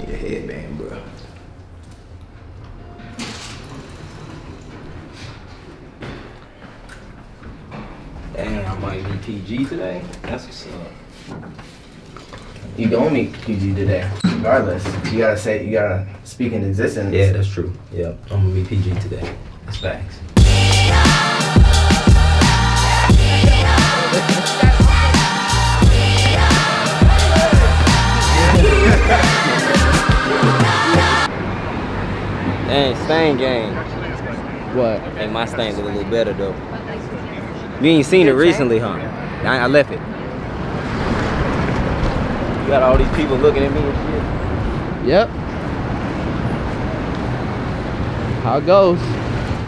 Need a headband, bro. Damn, I might be PG today. That's what's up. You don't meet PG today, regardless. You gotta speak into existence. Yeah, that's true. Yeah, I'm gonna be PG today. That's facts. Dang, stain game. What? Hey, my stains look a little better though. You ain't seen it recently, huh? I left it. You got all these people looking at me and shit. Yep. How it goes.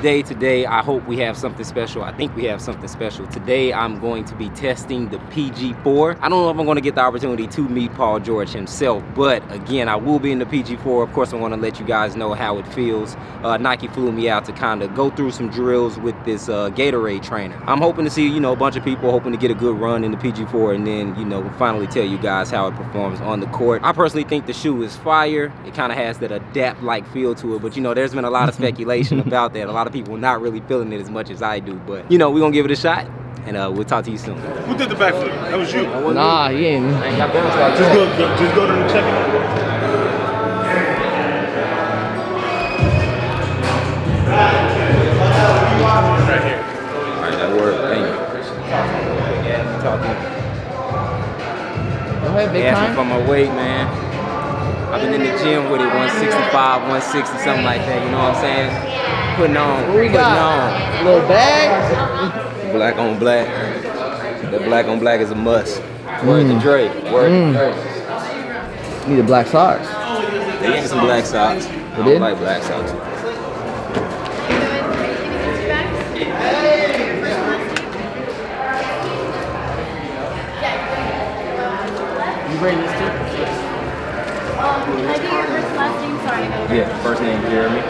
Today, I hope we have something special. I think we have something special. Today, I'm going to be testing the PG4. I don't know if I'm going to get the opportunity to meet Paul George himself, but again, I will be in the PG4. Of course, I want to let you guys know how it feels. Nike flew me out to kind of go through some drills with this Gatorade trainer. I'm hoping to see, a bunch of people hoping to get a good run in the PG4 and then, finally tell you guys how it performs on the court. I personally think the shoe is fire. It kind of has that adapt-like feel to it, but, there's been a lot of speculation about that. A lot of people not really feeling it as much as I do, but we're gonna give it a shot, and we'll talk to you soon. Who did the backflip? That was you. Nah, he ain't. Just go to the check-in. Right here. All right, that worked. Thank you. Yeah, talk to you. Go ahead, big They asked me time. for my weight, man. I've been in the gym with it, 165, 160, something like that. You know what I'm saying? Putting on. What we got? Little bag? Black on black. That black on black is a must. Word to Dre. Word to Dre. Need a black socks. They gave me some black socks. I don't like black socks. You bring this too? Can I get your first last name? Sorry, I gotta Yeah, first name Jeremy.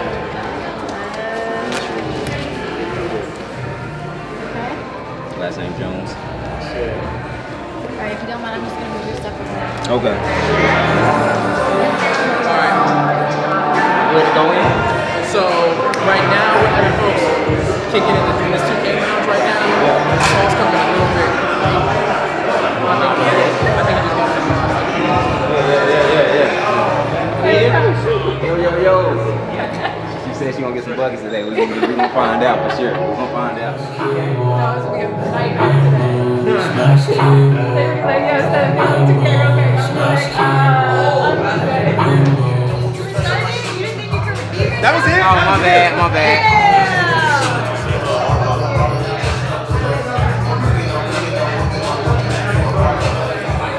Last name Jones. Alright, if you don't mind, I'm just gonna move your stuff over there. Okay. Alright. Ready to go in? So right now we're having folks kicking in this 2K lounge right now. Paul's coming a little bit. I think he's gonna come out. Yo. She said she gonna get some buckets today. We gonna find out for sure. We're gonna find out. That was it? Oh, my bad.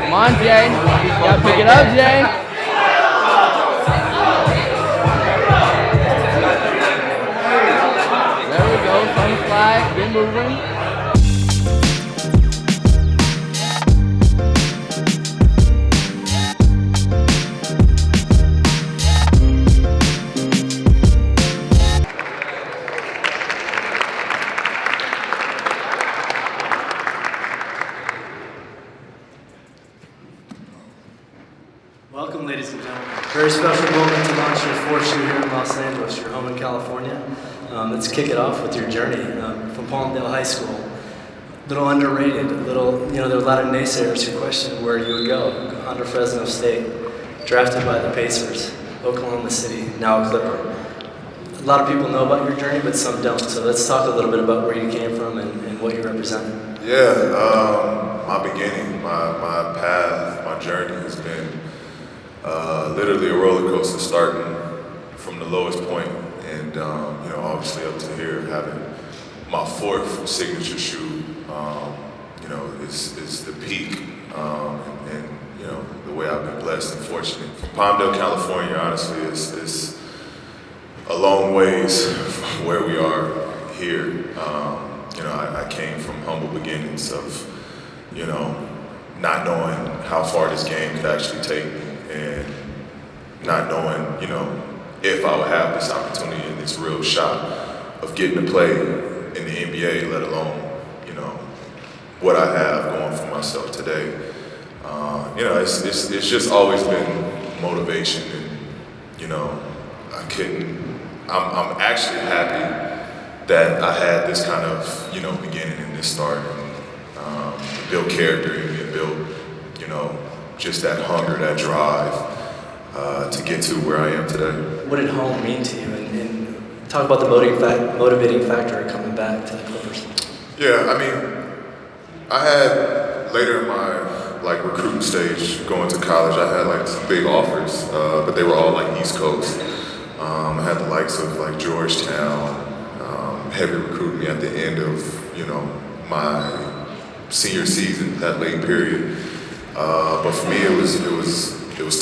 Come on, Jay. You gotta pick it up, Jay. There we go. From the flag. Get moving. Welcome, ladies and gentlemen. Very special moment to launch your fourth shoe here in Los Angeles, your home in California. Let's kick it off with your journey from Palmdale High School. A little underrated, there were a lot of naysayers who questioned where you would go. Under Fresno State, drafted by the Pacers, Oklahoma City, now a Clipper. A lot of people know about your journey, but some don't. So let's talk a little bit about where you came from and what you represent. Yeah, my beginning, my path, my journey has been literally a roller coaster, starting from the lowest point and obviously up to here, having my fourth signature shoe. Is the peak, and the way I've been blessed and fortunate. From Palmdale, California, honestly, is a long ways from where we are here. I came from humble beginnings of, not knowing how far this game could actually take me, and not knowing, if I would have this opportunity and this real shot of getting to play in the NBA, let alone, what I have going for myself today. It's just always been motivation you know, I'm actually happy that I had this kind of, you know, beginning and this start, and built character in me, and built, you know, just that hunger, that drive to get to where I am today. What did home mean to you? And talk about the motivating factor of coming back to the Clippers. Yeah, I mean, I had later in my like recruiting stage going to college, I had like some big offers, but they were all like East Coast. I had the likes of like Georgetown, heavy recruiting me at the end of, you know, my senior season, that late period. But for me, it was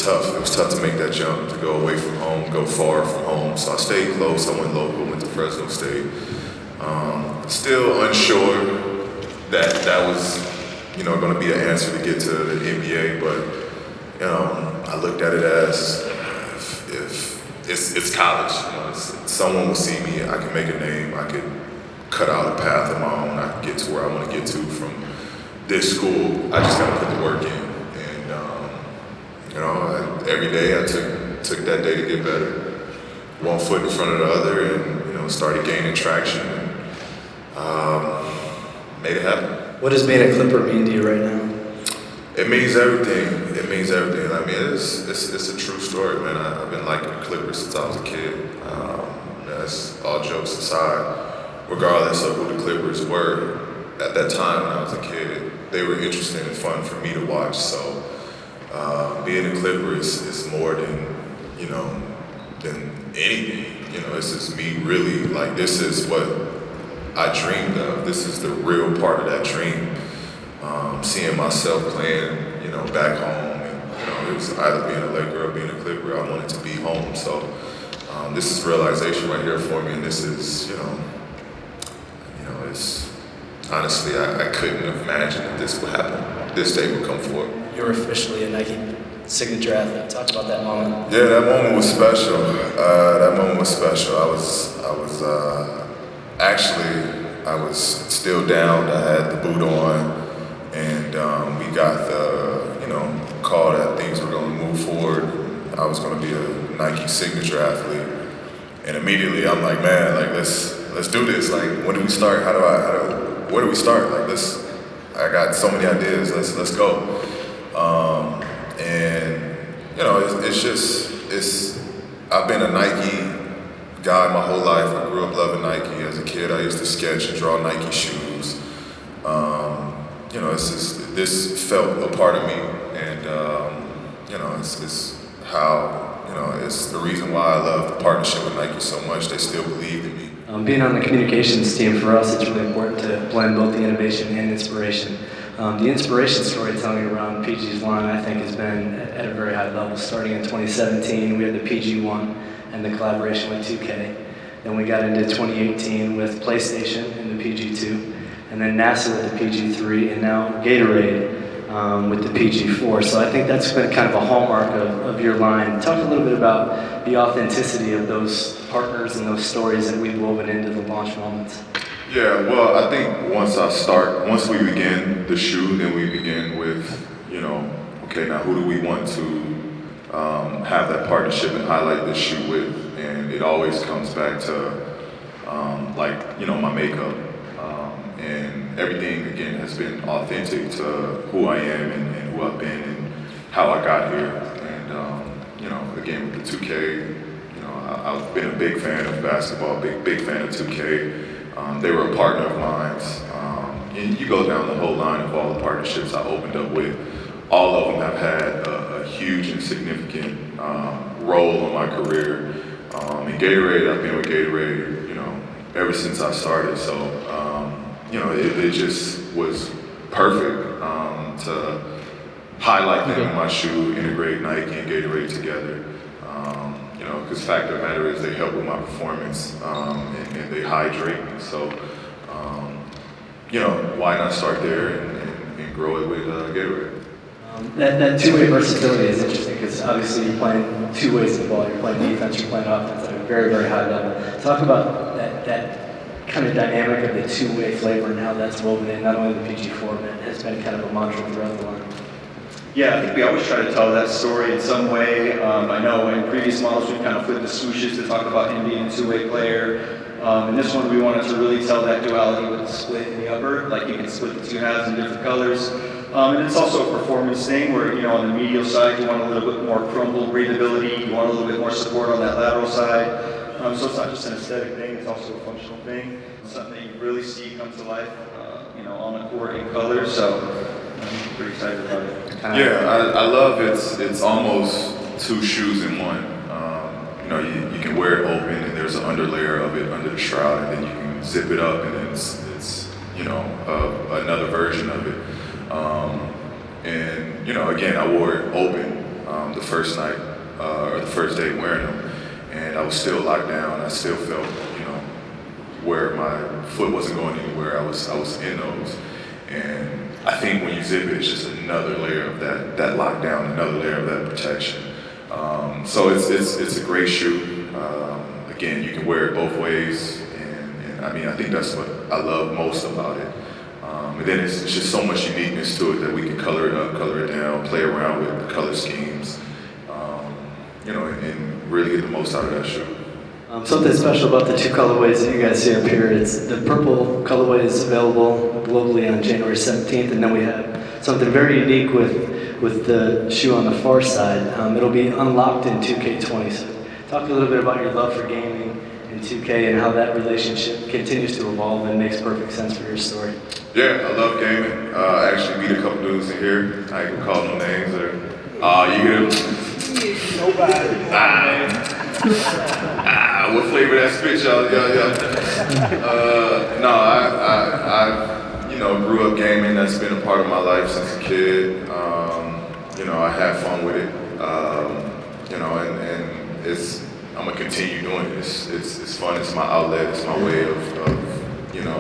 tough. It was tough to make that jump, to go away from home, go far from home. So I stayed close. I went local, went to Fresno State. Still unsure that was, you know, going to be an answer to get to the NBA. But you know, I looked at it as if it's college. You know, someone will see me. I can make a name. I could cut out a path of my own. I can get to where I want to get to from this school. I just got to put the work in. You know, every day I took that day to get better. One foot in front of the other, and you know, started gaining traction, and made it happen. What does being a Clipper mean to you right now? It means everything. It means everything. I mean, it's a true story, man. I've been liking the Clippers since I was a kid. That's all jokes aside. Regardless of who the Clippers were at that time when I was a kid, they were interesting and fun for me to watch. So. Being a Clipper is more than, you know, than anything. You know, it's just me really, like, this is what I dreamed of. This is the real part of that dream. Seeing myself playing, you know, back home. And, you know, it was either being a Laker or being a Clipper. I wanted to be home. So this is realization right here for me. And this is, you know, it's honestly, I couldn't have imagined that this would happen. This day would come forward. You're officially a Nike signature athlete. Talk about that moment. Yeah, that moment was special. That moment was special. I was still down. I had the boot on, and we got the, you know, call that things were going to move forward. I was going to be a Nike signature athlete, and immediately I'm like, man, like let's do this. Like, when do we start? Where do we start? Like, I got so many ideas. Let's go. And you know, I've been a Nike guy my whole life. I grew up loving Nike. As a kid, I used to sketch and draw Nike shoes. You know, this felt a part of me, and you know, it's how, you know, it's the reason why I love the partnership with Nike so much. They still believe in me. Being on the communications team, for us, it's really important to blend both the innovation and inspiration. The inspiration storytelling around PG's line, I think, has been at a very high level. Starting in 2017, we had the PG1 and the collaboration with 2K. Then we got into 2018 with PlayStation and the PG2, and then NASA with the PG3, and now Gatorade with the PG4. So I think that's been kind of a hallmark of your line. Talk a little bit about the authenticity of those partners and those stories that we've woven into the launch moments. Yeah, well, I think once we begin the shoe, then we begin with, you know, okay, now who do we want to have that partnership and highlight this shoe with? And it always comes back to, like, you know, my makeup. And everything, again, has been authentic to who I am and who I've been and how I got here. And, you know, again, with the 2K, you know, I've been a big fan of basketball, big fan of 2K. They were a partner of mine. And you go down the whole line of all the partnerships I opened up with. All of them have had a huge and significant role in my career. In Gatorade, I've been with Gatorade, you know, ever since I started. So, you know, it just was perfect to highlight them in my shoe, integrate Nike and Gatorade together. You know, because fact of the matter is they help with my performance and they hydrate me. So, you know, why not start there and grow it with Gatorade? That two-way versatility is interesting because obviously you're playing two ways of the ball. You're playing defense, you're playing offense at a very, very high level. Talk about that kind of dynamic of the two-way flavor and how that's woven in, not only the PG4, but it has been kind of a mantra throughout the line. Yeah, I think we always try to tell that story in some way. I know in previous models we kind of flipped the swooshes to talk about him being a two-way player. In this one we wanted to really tell that duality with the split in the upper, like you can split the two halves in different colors. And it's also a performance thing where, you know, on the medial side you want a little bit more crumble breathability, you want a little bit more support on that lateral side. So it's not just an aesthetic thing, it's also a functional thing. It's something that you really see come to life, you know, on the court in color. So I'm pretty excited about it. Yeah, I love it's almost two shoes in one. You know, you can wear it open and there's an underlayer of it under the shroud, and then you can zip it up and it's you know, another version of it. And you know, again, I wore it open the first night or the first day wearing them, and I was still locked down. I still felt, you know, where my foot wasn't going anywhere. I was in those, and I think when you zip it, it's just another layer of that lockdown, another layer of that protection. So it's a great shoe. Again, you can wear it both ways, and I mean, I think that's what I love most about it. And then it's just so much uniqueness to it that we can color it up, color it down, play around with the color schemes, you know, and really get the most out of that shoe. Something special about the two colorways that you guys see up here. It's the purple colorway is available globally on January 17th, and then we have something very unique with the shoe on the far side. It'll be unlocked in 2K20. So talk a little bit about your love for gaming in 2K and how that relationship continues to evolve and makes perfect sense for your story. Yeah, I love gaming. I actually meet a couple dudes in here. I ain't gonna call no names. You hear them? Nobody. What flavor that spit, y'all? No, I you know, grew up gaming. That's been a part of my life since a kid. You know, I have fun with it. You know, and I'm gonna continue doing it. It's fun. It's my outlet. It's my way of you know,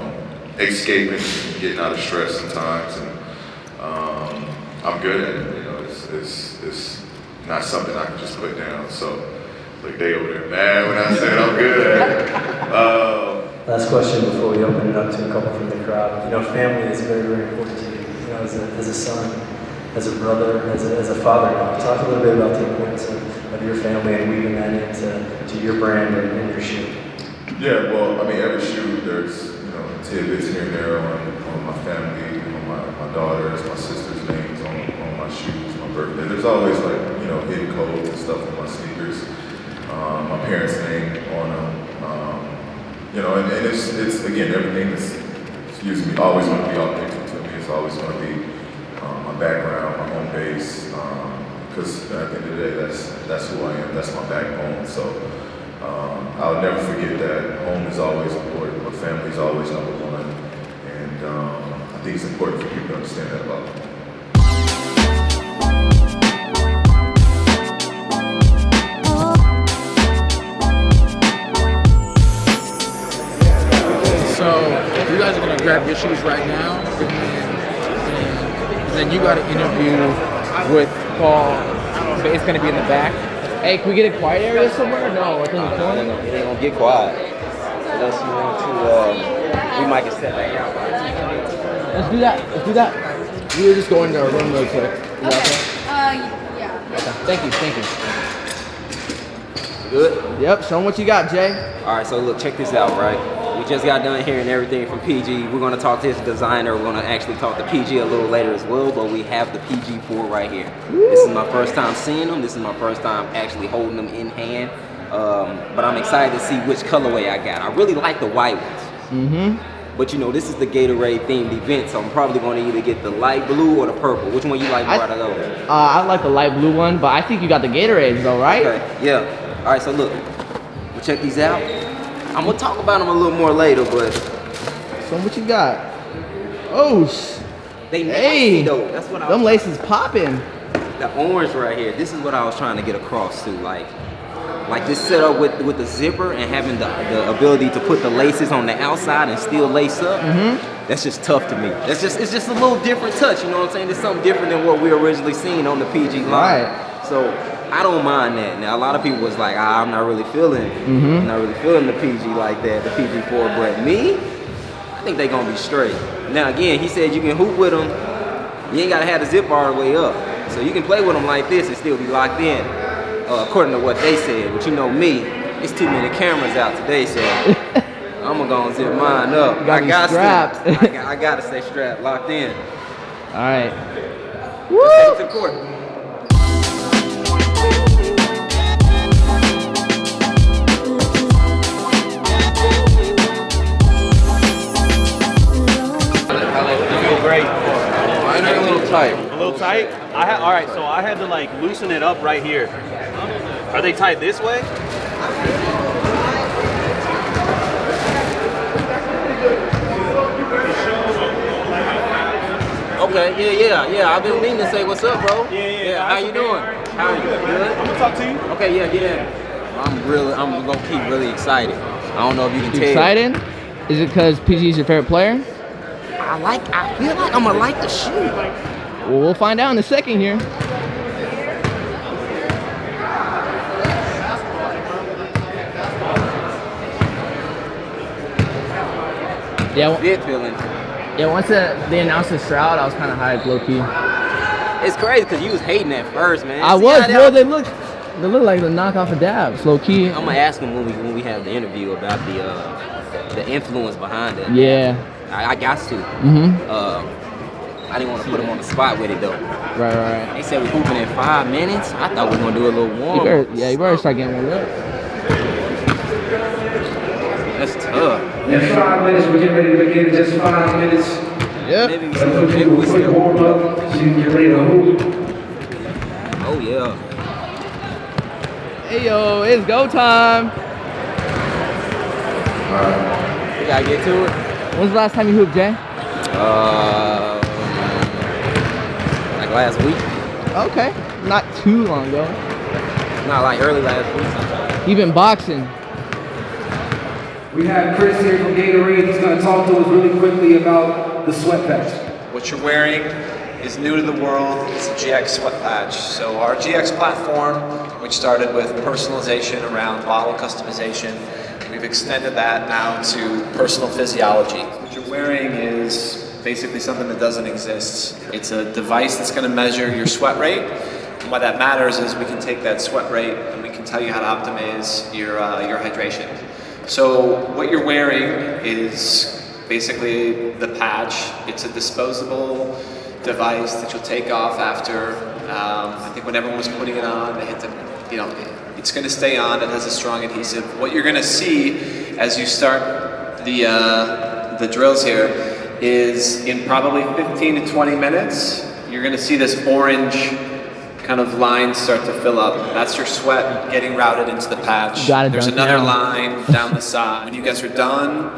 escaping, getting out of stress sometimes, and I'm good at it. You know, it's not something I can just put down. So. Like they over there mad when I said I'm good at it. Last question before we open it up to a couple from the crowd. You know, family is very, very important to you. You know, as a son, as a brother, as a father. Talk a little bit about the importance of your family and weaving that into your brand and your shoe. Yeah, well, I mean, every shoe there's, you know, tidbits here and there on my family, on my daughters, my sister's names on my shoes, my birthday. There's always like, you know, hidden codes and stuff on my sneakers. My parents' name on them, you know, and it's again, everything is, excuse me, always going to be authentic to me. It's always going to be my background, my home base, because at the end of the day, that's who I am, that's my backbone. So I'll never forget that home is always important, but family is always number one, and I think it's important for people to understand that about me. So you guys are gonna grab your shoes right now, and then you got an interview with Paul. So it's gonna be in the back. Hey, can we get a quiet area somewhere? No, I think we're going. It ain't gonna get quiet. Unless you want to, we might get set back out. Let's do that. Let's do that. We were just going to our room really quick. Is that okay? Yeah. Okay. Thank you. Good? Yep, show them what you got, Jay. All right, so look, check this out, right? We just got done hearing everything from PG. We're gonna talk to his designer. We're gonna actually talk to PG a little later as well, but we have the PG4 right here. Woo! This is my first time seeing them. This is my first time actually holding them in hand. But I'm excited to see which colorway I got. I really like the white ones. Mm-hmm. But you know, this is the Gatorade themed event, so I'm probably gonna either get the light blue or the purple. Which one you like more out of those? I like the light blue one, but I think you got the Gatorades though, right? Okay, yeah. All right, so look, we'll check these out. I'm gonna talk about them a little more later, but So what you got? Oh, they nasty hey, though. That's what I them was laces popping. The orange right here. This is what I was trying to get across to, like this setup with the zipper and having the ability to put the laces on the outside and still lace up. Mm-hmm. That's just tough to me. It's just a little different touch. You know what I'm saying? It's something different than what we originally seen on the PG line. Right. So I don't mind that. Now a lot of people was like, I'm not really feeling, I'm not really feeling the PG like that, the PG4. But me, I think they gonna be straight. Now again, he said you can hoop with them. You ain't gotta have the zip all the way up. So you can play with them like this and still be locked in, according to what they said. But you know me, it's too many cameras out today, so I'm gonna go and zip mine up. You gotta be strapped. I gotta stay strapped, locked in. All right. Let's take it to the court. Great. Mine are a little tight. A little tight? All right, so I had to like loosen it up right here. Are they tight this way? Okay, yeah. I've been meaning to say what's up, bro. Yeah. How you doing? How are you? Good? I'm gonna talk to you. Okay, yeah. I'm low key really excited. I don't know if you can tell. Excited? Is it because PG is your favorite player? I feel like I'm gonna like the shoe. Well, we'll find out in a second here. Yeah, Fit feeling. yeah. Once they announced the Stroud, I was kind of hyped, low key. It's crazy because you was hating at first, man. I See was. how Well, they look like the knockoff of Dabs, low key. I'm gonna ask him when we have the interview about the influence behind it. Yeah. I got to. I didn't want to put him on the spot with it though. Right. They said we're hooping in 5 minutes. I thought we were gonna do a little warm. You better start getting one up. That's tough. In 5 minutes, we're getting ready to begin in just 5 minutes. Yep. Maybe Maybe we still. warm up so you can get ready to hoop. Oh yeah. Hey yo, it's go time. We gotta get to it. When's the last time you hooped, Jay? Like last week. Okay, not too long ago. Not like early last week. You've been boxing. We have Chris here from Gatorade. He's going to talk to us really quickly about the sweat patch. What you're wearing is new to the world. It's a GX sweat patch. So our GX platform, which started with personalization around bottle customization, we've extended that now to personal physiology. What you're wearing is basically something that doesn't exist. It's a device that's going to measure your sweat rate. And why that matters is we can take that sweat rate and we can tell you how to optimize your hydration. So what you're wearing is basically the patch. It's a disposable device that you'll take off after. I think when everyone was putting it on, they had to, it's going to stay on. It has a strong adhesive. What you're going to see as you start the drills here is in probably 15 to 20 minutes, you're going to see this orange kind of lines start to fill up. That's your sweat getting routed into the patch. There's another line down the side. When you guys are done,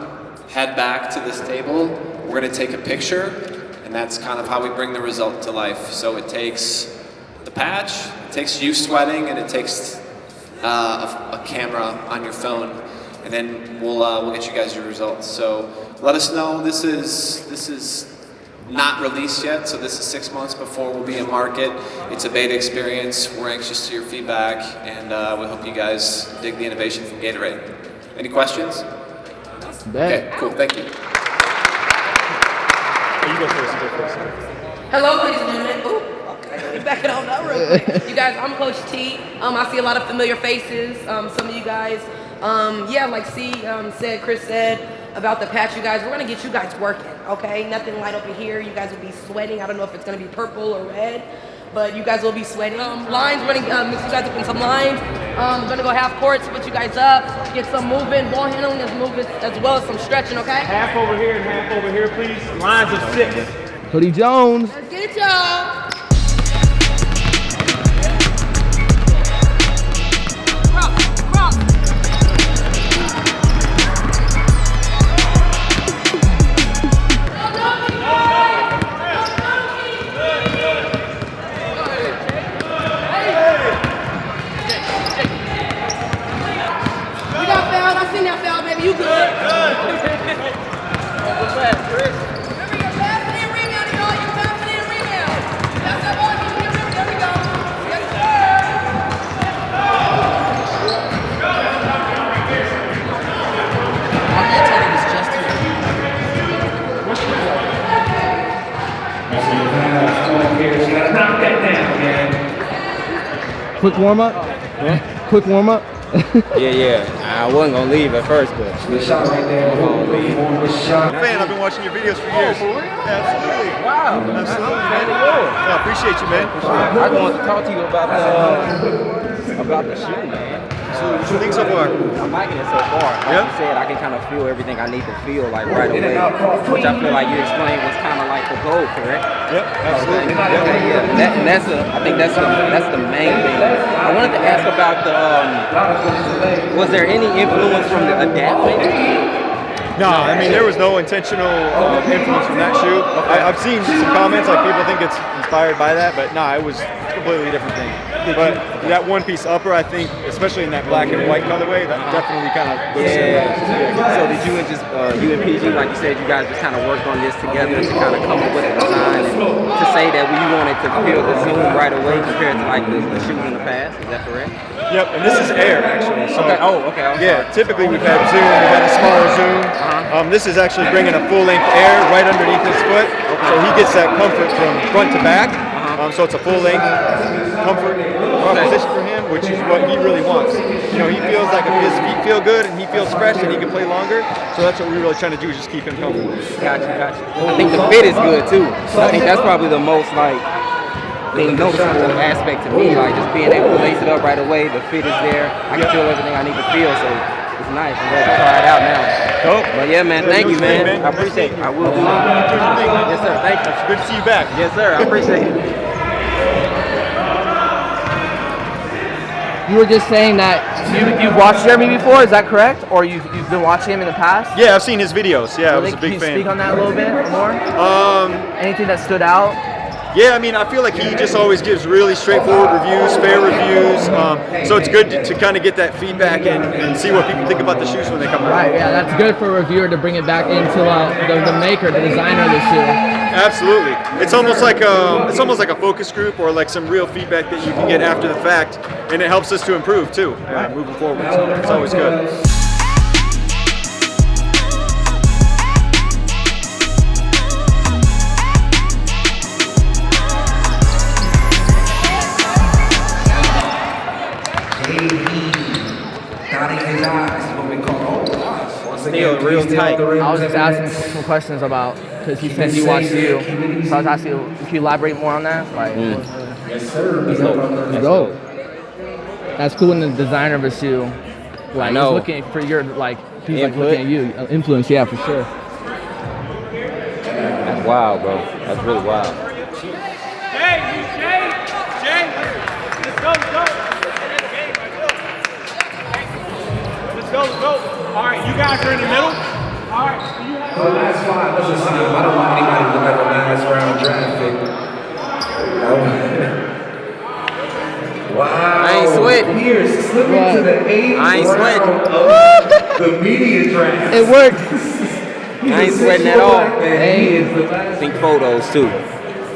head back to this table. We're gonna take a picture, and that's kind of how we bring the result to life. So it takes the patch, it takes you sweating, and it takes a camera on your phone, and then we'll get you guys your results. So let us know. This is not released yet, so this is 6 months before we'll be in market. It's a beta experience. We're anxious to your feedback, and we hope you guys dig the innovation from Gatorade. Any questions? Okay, cool, thank you. You go first. Hello, ladies and gentlemen. Ooh, okay, let me back it on up real quick. You guys, I'm Coach T. I see a lot of familiar faces. Some of you guys, like Chris said about the patch, you guys, we're gonna get you guys working, okay? Nothing light up in here. You guys will be sweating. I don't know if it's gonna be purple or red, but you guys will be sweating. Lines, we're gonna mix you guys up in some lines. We're gonna go half court, split you guys up, get some movement, ball handling as well as some stretching, okay? Half over here and half over here, please. Lines of 6. Hoodie Jones. Let's get it, y'all. You good? Remember, you're passing and rebounding, y'all. You're passing and rebounding. Quick warm up. Yeah. Quick warm up. Yeah. I wasn't gonna leave at first, but Good shot right there. Good shot. Fan, I've been watching your videos for years. Absolutely. wow, Absolutely, man. I appreciate you, man. I wanted to talk to you about the shoe, man. What you think so far? I'm liking it so far. Like you said, I can kind of feel everything I need to feel like right away, which I feel like you explained was kind of like the goal, correct? Yep, absolutely. Okay, yeah. I think that's the main thing. I wanted to ask about was there any influence from the Adapt? No, I mean, there was no intentional influence from that shoe. I've seen some comments, like people think it's inspired by that, but no, it was a completely different thing. But that one-piece upper, I think, especially in that black and white colorway, that definitely kind of looks So did you and you and PG, like you said, you guys just kind of worked on this together to kind of come up with a design and to say that you wanted to feel the zoom right away compared to like the shoes in the past? Is that correct? Yep, and this is Air actually. So okay. Oh, okay. Yeah, typically we've had Zoom, we've had a smaller Zoom. This is actually bringing a full-length Air right underneath his foot, so he gets that comfort from front to back. So it's a full-length comfort proposition for him, which is what he really wants. You know, he feels like if his feet feel good and he feels fresh, then he can play longer. So that's what we're really trying to do, is just keep him comfortable. Gotcha. I think the fit is good too. I think that's probably the most noticeable aspect to me, like just being able to lace it up right away. The fit is there. I can feel everything I need to feel, so it's nice. I'm ready to try it out now. Dope. But yeah, man, thank you, man. I appreciate it. I will do it. Yes, sir. Thank you. Good to see you back. Yes, sir. I appreciate it. You were just saying that you've watched Jeremy before, is that correct? Or you've been watching him in the past? Yeah, I've seen his videos. Yeah, I was a big fan. Can you speak on that a little bit more? Anything that stood out? Yeah, I mean, I feel like he just always gives really straightforward reviews, fair reviews. So it's good to kind of get that feedback and see what people think about the shoes when they come out. Right, yeah, that's good for a reviewer to bring it back into the maker, the designer of the shoe. Absolutely, it's almost like a focus group or like some real feedback that you can get after the fact, and it helps us to improve too, moving forward. So it's always good. Still real tight. I was just asking some questions about, because he said he watched you, so I was asking, can you elaborate more on that? Like, Yes, sir. Dope. That's cool when the designer of a shoe, like, he's looking for your, like, he's like looking at you, influence, yeah, for sure. That's wild, bro. That's really wild. Jay, let's go. Let's go. All right, you guys are in the middle. All right. For the last 5, let's just see. I don't want anybody to look at the last round draft pick. Wow. I ain't sweating. Here's slipping to the 8th I ain't sweating. round of the media draft. It worked. I ain't sweating at all. Think photos too.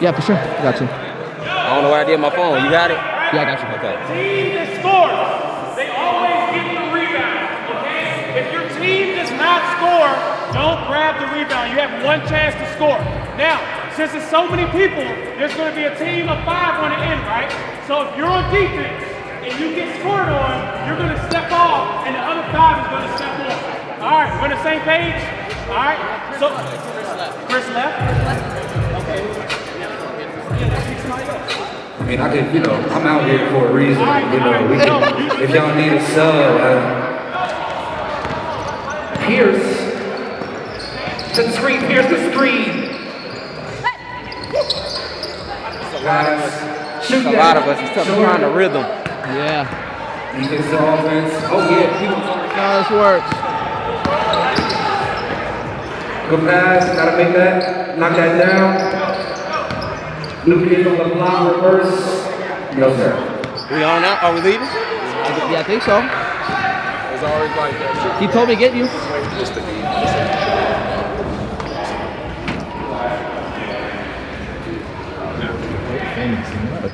Yeah, for sure. Got you. I don't know where I did my phone. You got it? Yeah, I got you. Okay. Team that scores, they always get the rebound, okay? If your team does not score, don't grab the rebound. You have one chance to score. Now, since there's so many people, there's going to be a team of 5 on the end, right? So if you're on defense and you get scored on, you're going to step off, and the other 5 is going to step on. All right, we're on the same page? All right, so Chris left. Okay. I mean, I could, I'm out here for a reason. If y'all need a sub, Pierce to the screen. Pierce the screen. It's a lot of us. It's tough to find the rhythm. Yeah. He gets the offense. Oh yeah. No, this works. Good pass. Gotta make that. Knock that down. New kid on the block, reverse. No, sir. We on now? Are we leaving? Yeah, I think so. It's always like that. He told me to get you. Just to be.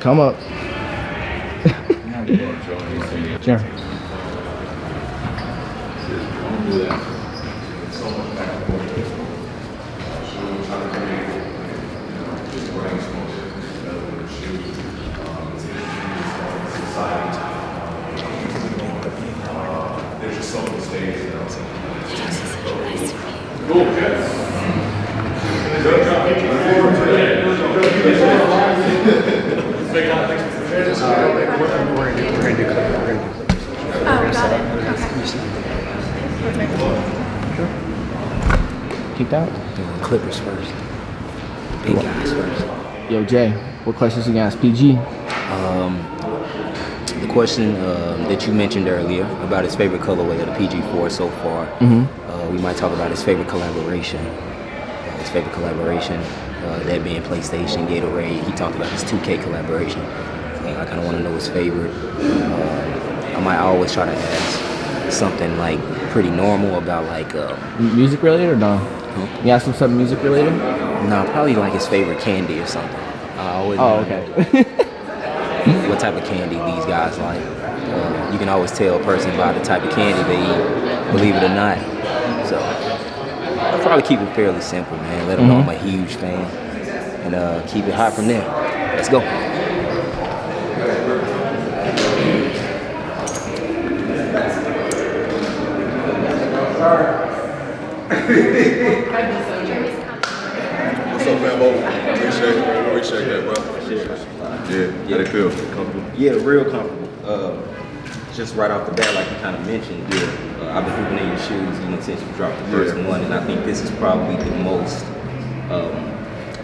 Come up. Jeremy. Society. some of the stage now. Kicked out? Doing Clippers first. Big guys first. Yo, Jay, what questions you gonna ask PG? The question that you mentioned earlier about his favorite colorway of the PG4 so far. We might talk about his favorite collaboration. That being PlayStation, Gatorade. He talked about his 2K collaboration. I kind of want to know his favorite. I might always try to ask something like pretty normal about like music related or no? You ask him something music related? No, probably like his favorite candy or something. I always okay. What type of candy these guys like. You can always tell a person by the type of candy they eat, believe it or not. So I'll probably keep it fairly simple, man. Let them know I'm a huge fan, and keep it hot from there. Let's go. What's up, Fambo? Appreciate that, bro. Yeah, how they feel? Comfortable? Yeah, real comfortable. Just right off the bat, like you kind of mentioned, I've been hooping in your shoes even since you dropped the first one, and I think this is probably the most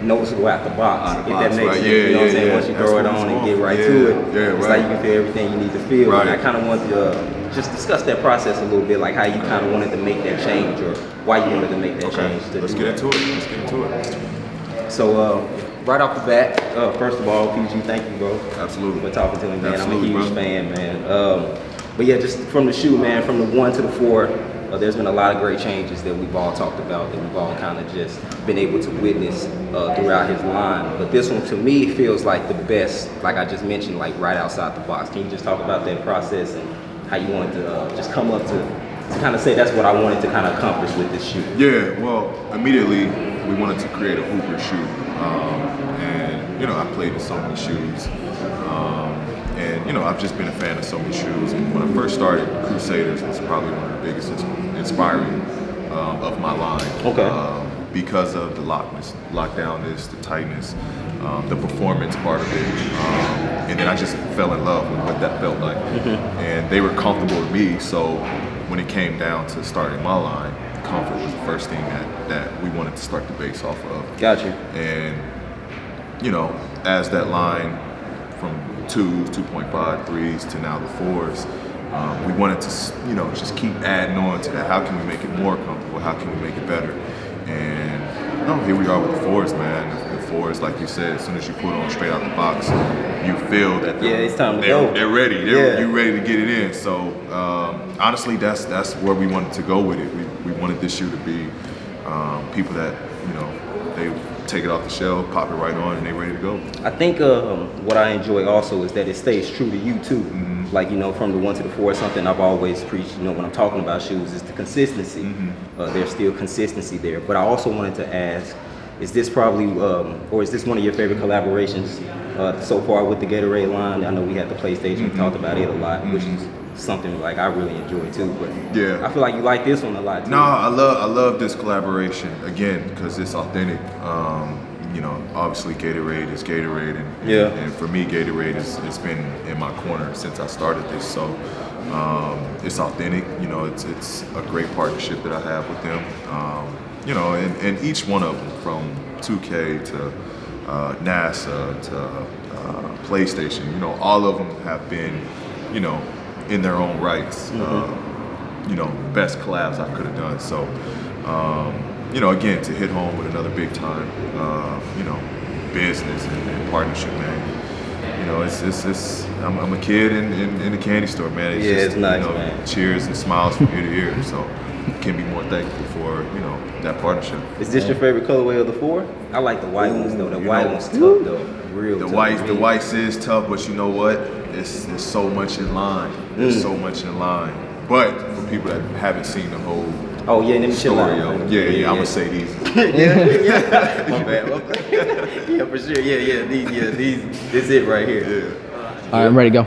noticeable at the box. If that makes sense, you know what I'm saying? Once you throw it on and get right to it, it's like you can feel everything you need to feel. And I kind of want to just discuss that process a little bit, like how you kind of wanted to make that change, or why you wanted to make that change. Let's get into it. So, right off the bat, first of all, PG, thank you, bro. Absolutely. For talking to me, man. Absolutely, I'm a huge bro. fan, man. But yeah, just from the shoe, man, from the 1 to the 4, there's been a lot of great changes that we've all talked about, that we've all kind of just been able to witness throughout his line. But this one, to me, feels like the best, like I just mentioned, like right outside the box. Can you just talk about that process and how you wanted to just come up to kind of say that's what I wanted to kind of accomplish with this shoe? Yeah, well, immediately we wanted to create a hooper shoe. And, you know, I played in so many shoes. And, you know, I've just been a fan of so many shoes. And when I first started, Crusaders was probably one of the biggest inspiring of my line. Okay. Because of the lockdownness, the tightness, the performance part of it. And then I just fell in love with what that felt like. And they were comfortable with me, so when it came down to starting my line, comfort was the first thing that we wanted to start the base off of. Gotcha. And, you know, as that line from 2s, 2.5, 3s to now the 4s, we wanted to, you know, just keep adding on to that. How can we make it more comfortable? How can we make it better? And, you know, here we are with the 4s, man. The 4s, like you said, as soon as you put on straight out the box, you feel that it's time to go. They're ready. You're ready to get it in. So, honestly, that's where we wanted to go with it. We wanted this shoe to be people that, you know, they take it off the shelf, pop it right on, and they're ready to go. I think what I enjoy also is that it stays true to you too. Like, you know, from the 1 to the 4, something I've always preached, you know, when I'm talking about shoes is the consistency. There's still consistency there. But I also wanted to ask, is this probably, or is this one of your favorite collaborations so far with the Gatorade line? I know we had the PlayStation, we talked about it a lot, which is something like I really enjoy too. But I feel like you like this one a lot too. No, I love this collaboration again because it's authentic. You know, obviously Gatorade is Gatorade, and for me, Gatorade it's been in my corner since I started this. So it's authentic. You know, it's a great partnership that I have with them. You know, and each one of them, from 2K to NASA to PlayStation, you know, all of them have been, you know, in their own rights, you know, best collabs I could have done. So, you know, again, to hit home with another big time, you know, business and partnership, man. You know, I'm a kid in the candy store, man. It's just, it's nice, you know, man. Cheers and smiles from ear to ear. So, can't be more thankful for, you know, that partnership. Is this your favorite colorway of the 4? I like the white ones though. The white one's tough though. Real the tough. The whites is tough, but you know what? It's so much in line. There's so much in line. But for people that haven't seen the whole let me chill story, out. Yeah, I'm gonna say these. My bad. Yeah, for sure. These. This it right here. All right, I'm ready to go.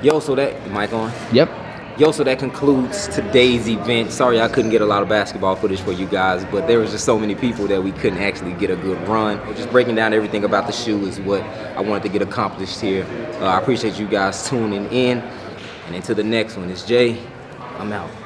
Yo, so that mic on? Yep. Yo, so that concludes today's event. Sorry I couldn't get a lot of basketball footage for you guys, but there was just so many people that we couldn't actually get a good run. Just breaking down everything about the shoe is what I wanted to get accomplished here. I appreciate you guys tuning in. And until the next one, it's Jay. I'm out.